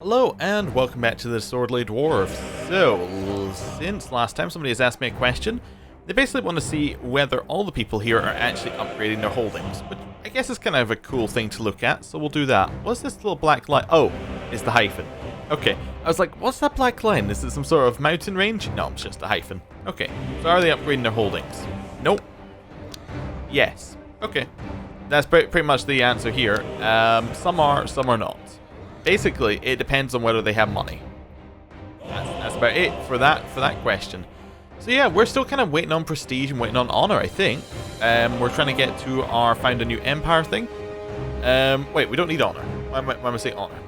Hello and welcome back to the Swordly Dwarfs. So, since last time somebody has asked me a question, they basically want to see whether all the people here are actually upgrading their holdings, which I guess is kind of a cool thing to look at, so we'll do that. What's this little black line? Oh, it's the hyphen. Okay, I was like, what's that black line? Is it some sort of mountain range? No, it's just a hyphen. Okay, so are they upgrading their holdings? Nope. Yes. Okay. That's pretty much the answer here. Some are not. Basically, it depends on whether they have money. That's about it for that question. So yeah, we're still kind of waiting on prestige and waiting on honor, I think. We're trying to get to our found a new empire thing. Wait, we don't need honor. Why am I saying honor?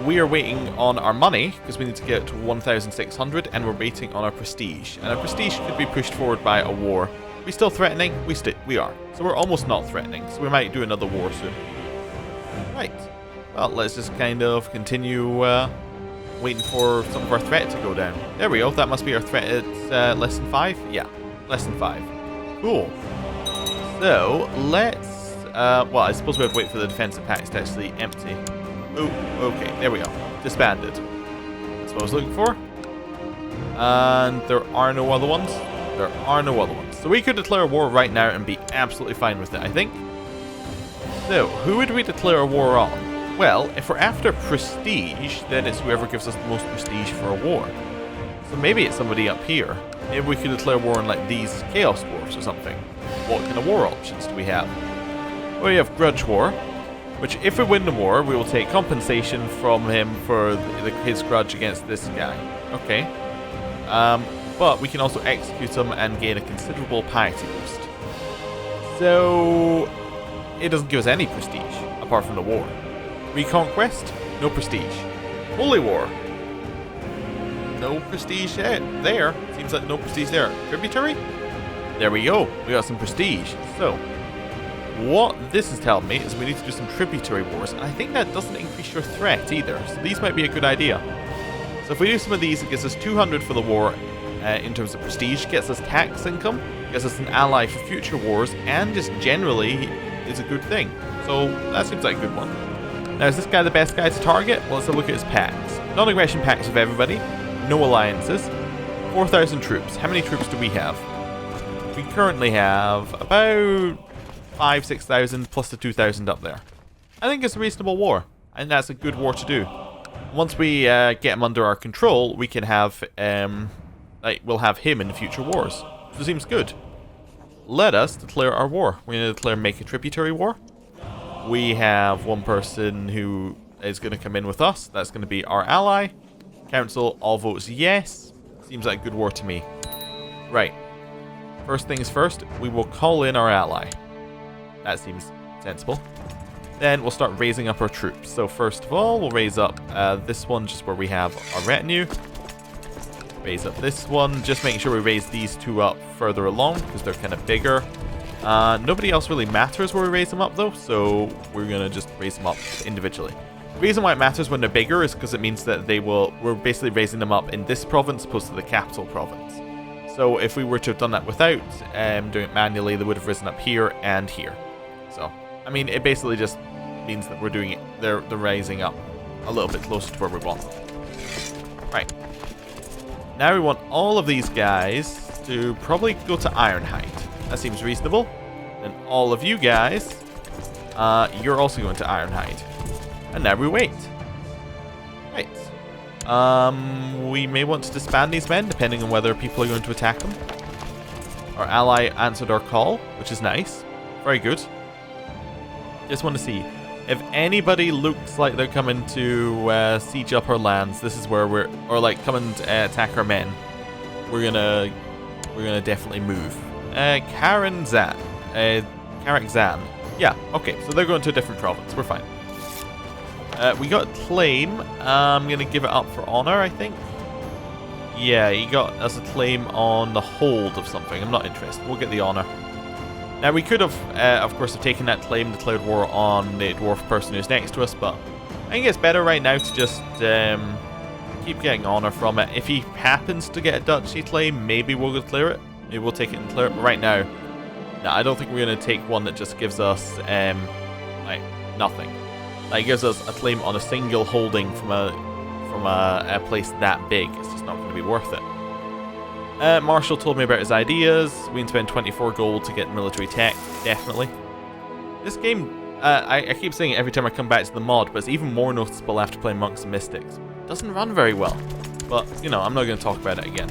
We are waiting on our money, because we need to get to 1,600, and we're waiting on our prestige. And our prestige could be pushed forward by a war. Are we still threatening? We are. So we're almost not threatening, so we might do another war soon. Right. Well, let's just kind of continue waiting for some of our threat to go down. There we go. That must be our threat at less than 5? Yeah, less than 5. Cool. So, let's... well, I suppose we have to wait for the defensive packs to actually empty. Oh, okay. There we go. Disbanded. That's what I was looking for. And there are no other ones. There are no other ones. So we could declare a war right now and be absolutely fine with it, I think. So, who would we declare a war on? Well, if we're after prestige, then it's whoever gives us the most prestige for a war. So maybe it's somebody up here. Maybe we could declare war on like these Chaos Dwarfs or something. What kind of war options do we have? Well, we have Grudge War, which if we win the war, we will take compensation from him for his grudge against this guy. Okay. But we can also execute him and gain a considerable piety boost. So it doesn't give us any prestige, apart from the war. Reconquest? No prestige. Holy War? No prestige there. Seems like no prestige there. Tributary? There we go. We got some prestige. So, what this is telling me is we need to do some tributary wars. And I think that doesn't increase your threat either. So these might be a good idea. So if we do some of these, it gives us 200 for the war in terms of prestige. Gets us tax income. Gets us an ally for future wars. And just generally is a good thing. So that seems like a good one. Now, is this guy the best guy to target? Well, let's have a look at his packs. Non-aggression packs of everybody. No alliances. 4,000 troops. How many troops do we have? We currently have about 5,000-6,000 plus the 2,000 up there. I think it's a reasonable war. And that's a good war to do. Once we get him under our control, we can have, we'll have him in the future wars. So it seems good. Let us declare our war. We're going to declare make a tributary war. We have one person who is going to come in with us. That's going to be our ally. Council all votes yes. Seems like a good war to me. Right. First things first, we will call in our ally. That seems sensible. Then we'll start raising up our troops. So first of all, we'll raise up this one just where we have our retinue. Raise up this one. Just making sure we raise these two up further along because they're kind of bigger. Nobody else really matters where we raise them up though, so we're gonna just raise them up individually. The reason why it matters when they're bigger is because it means that we're basically raising them up in this province opposed to the capital province. So if we were to have done that without doing it manually, they would have risen up here and here. So, I mean, it basically just means that we're doing it, they're rising up a little bit closer to where we want them. Right. Now we want all of these guys to probably go to Ironhide. That seems reasonable. And all of you guys, you're also going to Ironhide. And now we wait. Right. We may want to disband these men, depending on whether people are going to attack them. Our ally answered our call, which is nice. Very good. Just want to see. If anybody looks like they're coming to siege up our lands, this is where come and attack our men. We're gonna definitely move. Karak Zan. Yeah, okay, so they're going to a different province. We're fine. We got claim. I'm going to give it up for honor, I think. Yeah, he got us a claim on the hold of something. I'm not interested. We'll get the honor. Now, we could have, of course, have taken that claim, declared war on the dwarf person who's next to us, but I think it's better right now to just keep getting honor from it. If he happens to get a duchy claim, maybe we'll declare it. Maybe we'll take it and declare it, but right now, no, I don't think we're going to take one that just gives us, like, nothing. Like, it gives us a claim on a single holding from a place that big. It's just not going to be worth it. Marshall told me about his ideas. We can spend 24 gold to get military tech. Definitely. This game, I keep saying it every time I come back to the mod, but it's even more noticeable after playing Monks and Mystics. It doesn't run very well. But, you know, I'm not going to talk about it again.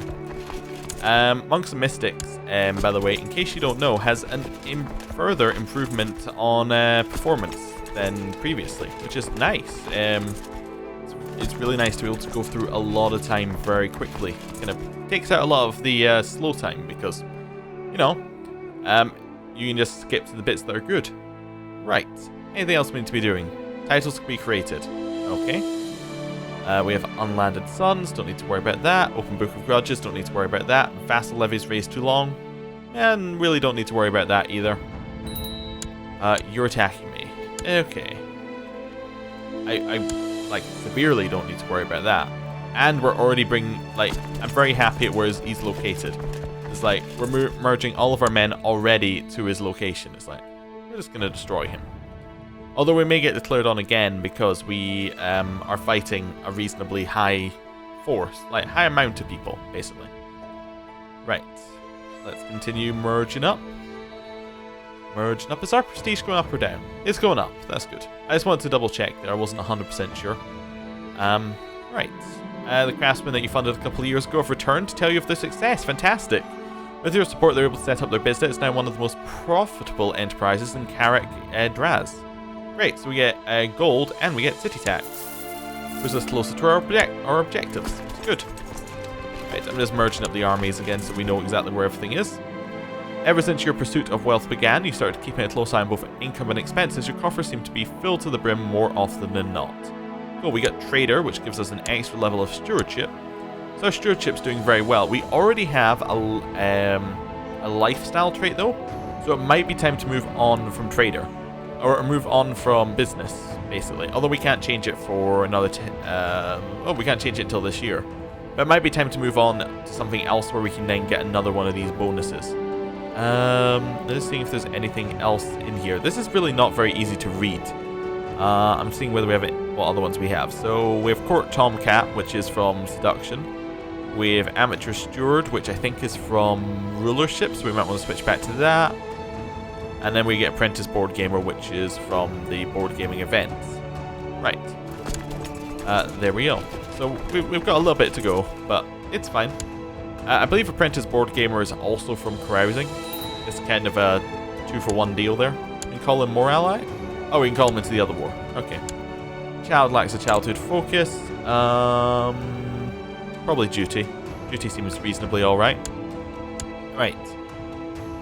Monks and Mystics, by the way, in case you don't know, has an further improvement on performance than previously, which is nice. It's really nice to be able to go through a lot of time very quickly. Kind of takes out a lot of the slow time because, you know, you can just skip to the bits that are good. Right. Anything else we need to be doing? Titles can be created. Okay. We have Unlanded Sons, don't need to worry about that. Open Book of Grudges, don't need to worry about that. Vassal Levies raised too long, and really don't need to worry about that either. You're attacking me. Okay. I like, severely don't need to worry about that. And we're already bringing, like, I'm very happy at where he's located. It's like, we're merging all of our men already to his location. It's like, we're just going to destroy him. Although we may get declared on again because we are fighting a reasonably high force, like high amount of people, basically. Right. Let's continue merging up. Merging up. Is our prestige going up or down? It's going up. That's good. I just wanted to double check there. I wasn't 100% sure. Right. The craftsmen that you funded a couple of years ago have returned to tell you of their success. Fantastic. With your support, they're able to set up their business. It's now one of the most profitable enterprises in Carrick Draz. Great, so we get gold and we get city tax. Puts us closer to our objectives. It's good. Right, I'm just merging up the armies again so we know exactly where everything is. Ever since your pursuit of wealth began, you started keeping a close eye on both income and expenses. Your coffers seem to be filled to the brim more often than not. Cool, we got Trader, which gives us an extra level of stewardship. So our stewardship's doing very well. We already have a lifestyle trait though, so it might be time to move on from Trader. Or move on from business, basically. Although we can't change it for another... we can't change it until this year. But it might be time to move on to something else where we can then get another one of these bonuses. Let's see if there's anything else in here. This is really not very easy to read. I'm seeing whether we have what other ones we have. So we have Court Tomcat, which is from Seduction. We have Amateur Steward, which I think is from Rulership, so we might want to switch back to that. And then we get Apprentice Board Gamer, which is from the board gaming events. Right. There we go. So we've got a little bit to go, but it's fine. I believe Apprentice Board Gamer is also from Carousing. It's kind of a 2-for-1 deal there. We can call him more ally? Oh, we can call him into the other war. Okay. Child lacks a childhood focus. Probably Duty. Duty seems reasonably alright. Right.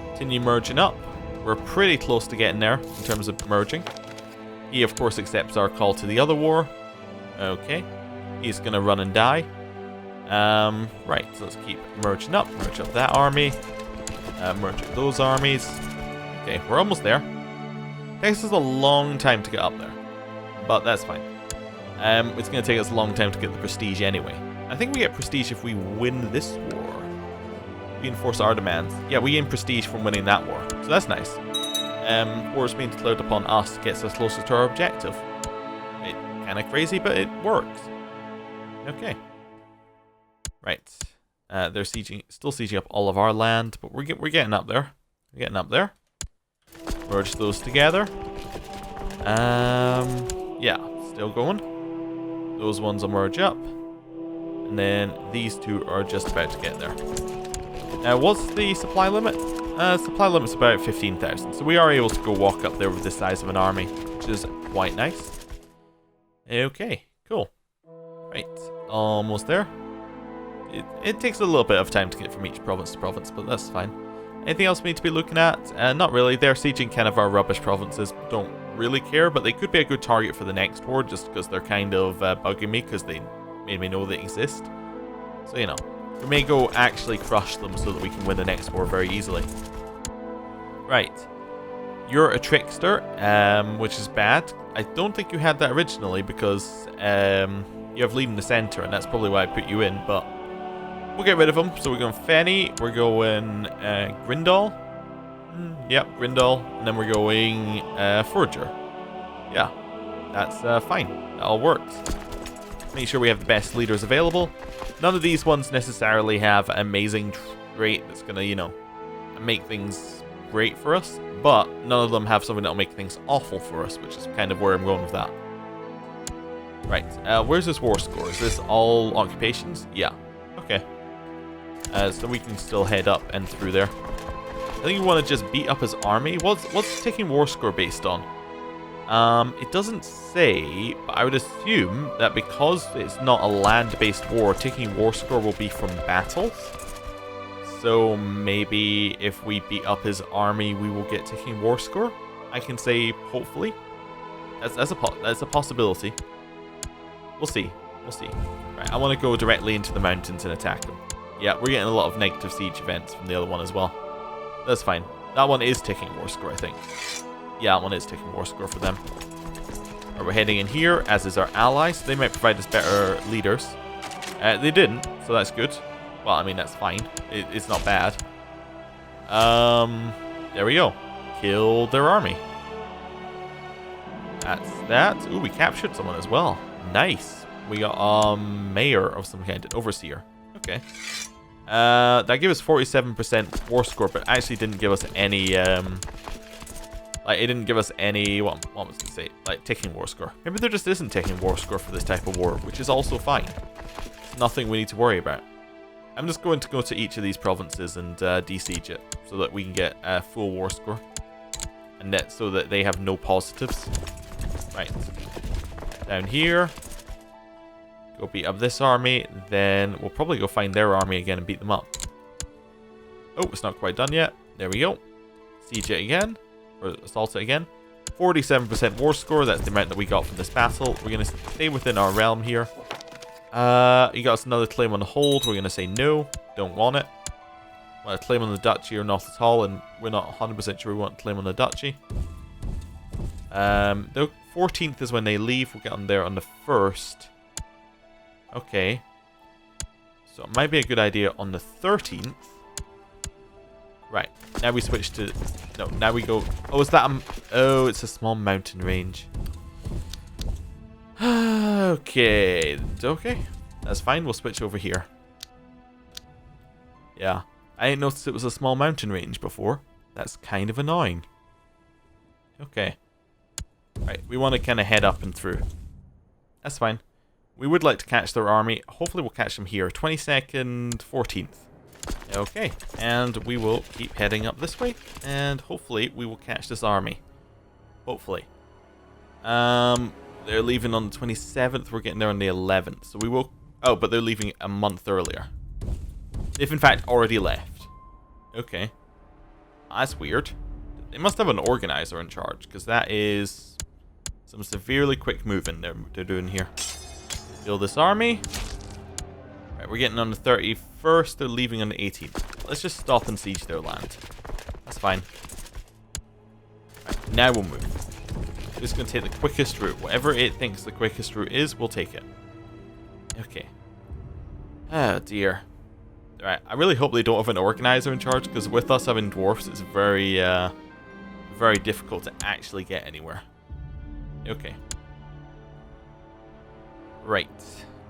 Continue merging up. We're pretty close to getting there in terms of merging. He, of course, accepts our call to the other war. Okay. He's going to run and die. Right, so let's keep merging up. Merge up that army. Merge up those armies. Okay, we're almost there. Takes us a long time to get up there. But that's fine. It's going to take us a long time to get the prestige anyway. I think we get prestige if we win this war. We enforce our demands. Yeah, we gain prestige from winning that war. So that's nice. Wars being declared upon us gets us closer to our objective. It's kind of crazy, but it works. Okay. Right. They're still sieging up all of our land, but we're getting up there. We're getting up there. Merge those together. Yeah, still going. Those ones will merge up. And then these two are just about to get there. What's the supply limit? Supply limit's about 15,000. So we are able to go walk up there with the size of an army, which is quite nice. Okay, cool. Right, almost there. It takes a little bit of time to get from each province to province, but that's fine. Anything else we need to be looking at? Not really. They're sieging kind of our rubbish provinces. Don't really care, but they could be a good target for the next war just because they're kind of bugging me because they made me know they exist. So, you know. We may go actually crush them so that we can win the next war very easily. Right. You're a trickster, which is bad. I don't think you had that originally because you have lead in the center, and that's probably why I put you in, but we'll get rid of them. So we're going Fenny, we're going Grindal. Yep, Grindal, and then we're going Forger. Yeah. That's fine. That all works. Make sure we have the best leaders available. None of these ones necessarily have an amazing trait that's going to, you know, make things great for us. But none of them have something that'll make things awful for us, which is kind of where I'm going with that. Right. Where's this war score? Is this all occupations? Yeah. Okay. So we can still head up and through there. I think we want to just beat up his army. What's taking war score based on? It doesn't say, but I would assume that because it's not a land-based war, taking war score will be from battles. So maybe if we beat up his army, we will get taking war score. I can say hopefully. That's a possibility. We'll see. We'll see. Right, I want to go directly into the mountains and attack them. Yeah, we're getting a lot of negative siege events from the other one as well. That's fine. That one is taking war score, I think. Yeah, that one is taking war score for them. Right, we're heading in here, as is our allies. So they might provide us better leaders. They didn't, so that's good. Well, I mean, that's fine. It's not bad. There we go. Killed their army. That's that. Ooh, we captured someone as well. Nice. We got mayor of some kind, overseer. Okay. That gave us 47% war score, but actually didn't give us any like it didn't give us any what was I gonna say, like taking war score. Maybe there just isn't taking war score for this type of war, which is also fine. It's nothing we need to worry about. I'm just going to go to each of these provinces and de-siege it so that we can get a full war score, and that so that they have no positives. Right. Down here. Go beat up this army, then we'll probably go find their army again and beat them up. Oh, it's not quite done yet. There we go. Siege it again, or assault it again. 47% war score, that's the amount that we got from this battle. We're going to stay within our realm here. You got us another claim on the hold. We're going to say no, don't want it. Want to claim on the duchy or not at all, and we're not 100% sure we want to claim on the duchy. The 14th is when they leave. We'll get on there on the 1st. Okay. So it might be a good idea on the 13th. Right. Now we switch to... No, now we go... Oh, is that... Oh, it's a small mountain range. Okay. Okay. That's fine. We'll switch over here. Yeah. I didn't notice it was a small mountain range before. That's kind of annoying. Okay. Right. We want to kind of head up and through. That's fine. We would like to catch their army. Hopefully we'll catch them here. 22nd, 14th. Okay. And we will keep heading up this way. And hopefully we will catch this army. Hopefully. They're leaving on the 27th. We're getting there on the 11th. So we will... Oh, but they're leaving a month earlier. They've in fact already left. Okay. That's weird. They must have an organizer in charge, because that is some severely quick moving they're doing here. Kill this army. Right, we're getting on the 31st. They're leaving on the 18th. Let's just stop and siege their land. That's fine. Right, now we'll move. We're just going to take the quickest route. Whatever it thinks the quickest route is, we'll take it. Okay. Oh, dear. Right, I really hope they don't have an organizer in charge, because with us having dwarfs, it's very, very difficult to actually get anywhere. Okay. Right.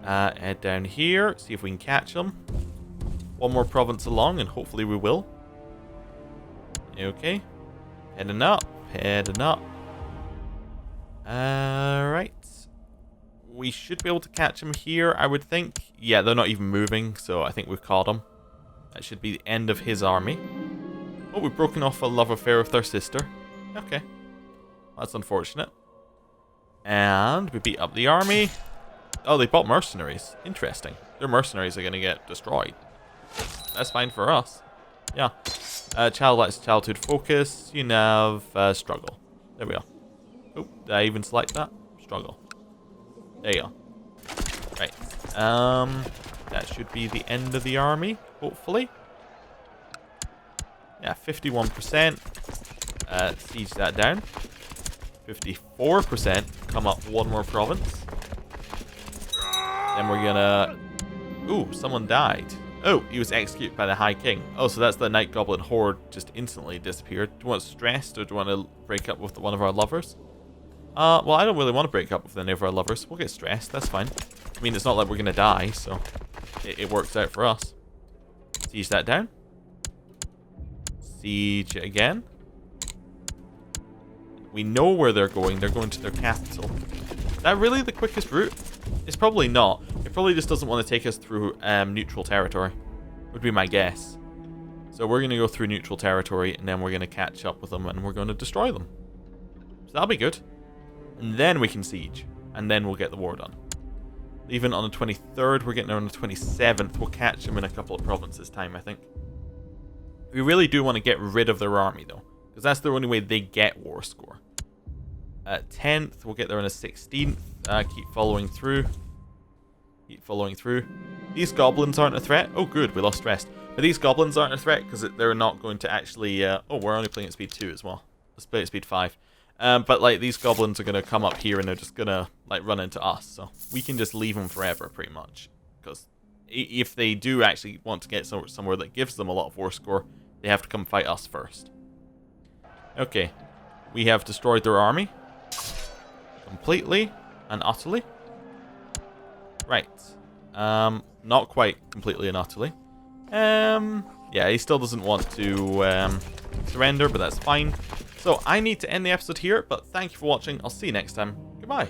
Head down here, see if we can catch them. One more province along, and hopefully we will. Okay. Heading up. Heading up. Right. We should be able to catch them here, I would think. Yeah, they're not even moving, so I think we've caught them. That should be the end of his army. Oh, we've broken off a love affair with their sister. Okay. That's unfortunate. And we beat up the army. Oh, they bought mercenaries. Interesting. Their mercenaries are going to get destroyed. That's fine for us. Yeah. Child likes childhood focus. You have struggle. There we go. Oh, did I even select that? Struggle. There you go. Right. That should be the end of the army, hopefully. Yeah, 51%. Siege that down. 54%. Come up one more province. Then we're gonna... Ooh, someone died. Oh, he was executed by the High King. Oh, so that's the Night Goblin Horde just instantly disappeared. Do you want stressed, or do you want to break up with one of our lovers? Well, I don't really want to break up with any of our lovers. We'll get stressed, that's fine. I mean, it's not like we're going to die, so it works out for us. Siege that down. Siege it again. We know where they're going. They're going to their capital. Is that really the quickest route? It's probably not. It probably just doesn't want to take us through neutral territory. Would be my guess. So we're going to go through neutral territory, and then we're going to catch up with them, and we're going to destroy them. So that'll be good. And then we can siege. And then we'll get the war done. Even on the 23rd, we're getting there on the 27th. We'll catch them in a couple of provinces time, I think. We really do want to get rid of their army, though. Because that's the only way they get war score. 10th, we'll get there on the 16th. Keep following through. Keep following through. These goblins aren't a threat. Oh, good, we lost rest. But these goblins aren't a threat because they're not going to actually... oh, we're only playing at speed 2 as well. Let's play at speed 5. But, like, these goblins are going to come up here and they're just going to, like, run into us. So we can just leave them forever, pretty much. Because if they do actually want to get somewhere that gives them a lot of war score, they have to come fight us first. Okay. We have destroyed their army. Completely and utterly. Right. Not quite completely and utterly. Yeah, he still doesn't want to surrender, but that's fine. So I need to end the episode here, but thank you for watching. I'll see you next time. Goodbye.